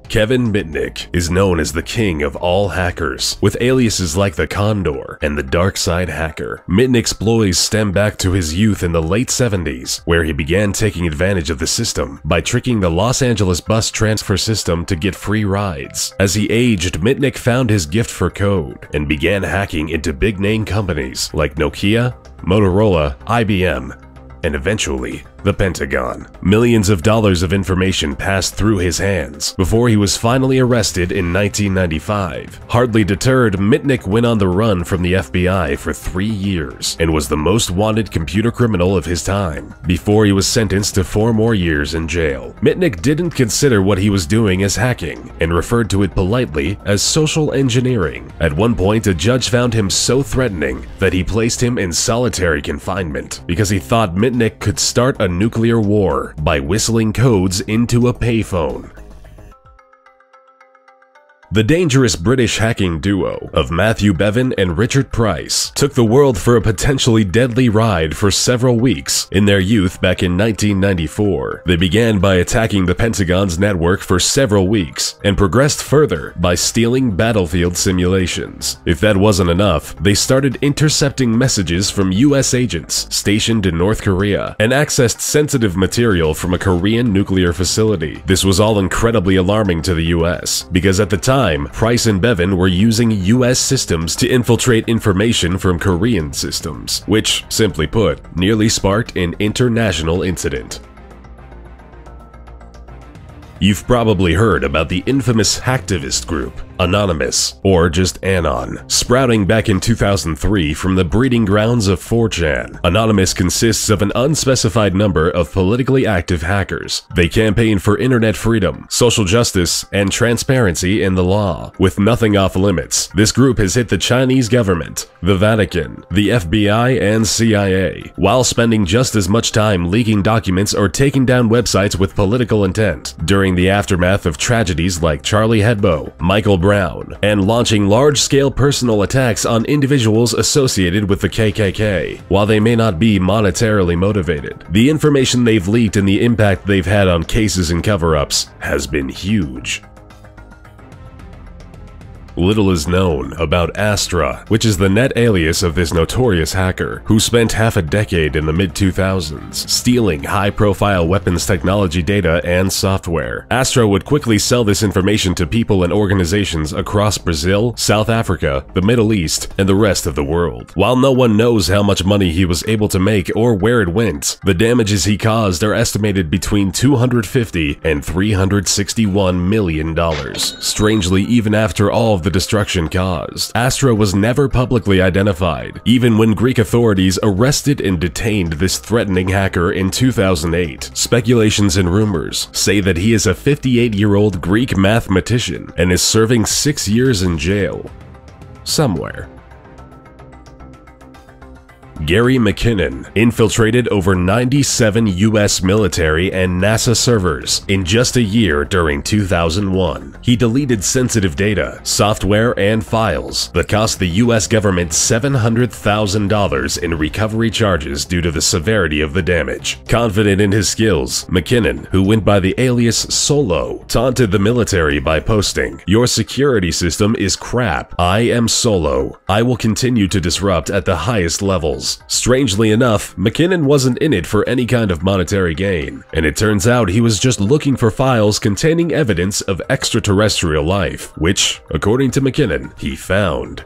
Kevin Mitnick is known as the king of all hackers, with aliases like the Condor and the Dark Side Hacker. Mitnick's exploits stem back to his youth in the late 70s, where he began taking advantage of the system by tricking the Los Angeles bus transfer system to get free rides. As he aged, Mitnick found his gift for code and began hacking into big-name companies like Nokia, Motorola, IBM, and eventually, the Pentagon. Millions of dollars of information passed through his hands before he was finally arrested in 1995. Hardly deterred, Mitnick went on the run from the FBI for 3 years and was the most wanted computer criminal of his time, before he was sentenced to 4 more years in jail. Mitnick didn't consider what he was doing as hacking and referred to it politely as social engineering. At one point, a judge found him so threatening that he placed him in solitary confinement because he thought Mitnick could start a nuclear war by whistling codes into a payphone. The dangerous British hacking duo of Matthew Bevan and Richard Price took the world for a potentially deadly ride for several weeks in their youth back in 1994. They began by attacking the Pentagon's network for several weeks and progressed further by stealing battlefield simulations. If that wasn't enough, they started intercepting messages from US agents stationed in North Korea and accessed sensitive material from a Korean nuclear facility. This was all incredibly alarming to the US because at the time, Price and Bevan were using US systems to infiltrate information from Korean systems, which, simply put, nearly sparked an international incident. You've probably heard about the infamous hacktivist group, Anonymous, or just Anon, sprouting back in 2003 from the breeding grounds of 4chan. Anonymous consists of an unspecified number of politically active hackers. They campaign for internet freedom, social justice, and transparency in the law. With nothing off limits, this group has hit the Chinese government, the Vatican, the FBI, and CIA, while spending just as much time leaking documents or taking down websites with political intent during the aftermath of tragedies like Charlie Hebdo, Michael Brown, and launching large-scale personal attacks on individuals associated with the KKK. While they may not be monetarily motivated, the information they've leaked and the impact they've had on cases and cover-ups has been huge. Little is known about Astra, which is the net alias of this notorious hacker, who spent half a decade in the mid-2000s stealing high-profile weapons technology data and software. Astra would quickly sell this information to people and organizations across Brazil, South Africa, the Middle East, and the rest of the world. While no one knows how much money he was able to make or where it went, the damages he caused are estimated between $250 and $361 million. Strangely, even after all of the destruction caused, Astra was never publicly identified, even when Greek authorities arrested and detained this threatening hacker in 2008. Speculations and rumors say that he is a 58-year-old Greek mathematician and is serving 6 years in jail somewhere. Gary McKinnon infiltrated over 97 US military and NASA servers in just a year during 2001. He deleted sensitive data, software, and files that cost the US government $700,000 in recovery charges due to the severity of the damage. Confident in his skills, McKinnon, who went by the alias Solo, taunted the military by posting, "Your security system is crap. I am Solo. I will continue to disrupt at the highest levels." Strangely enough, McKinnon wasn't in it for any kind of monetary gain, and it turns out he was just looking for files containing evidence of extraterrestrial life, which, according to McKinnon, he found.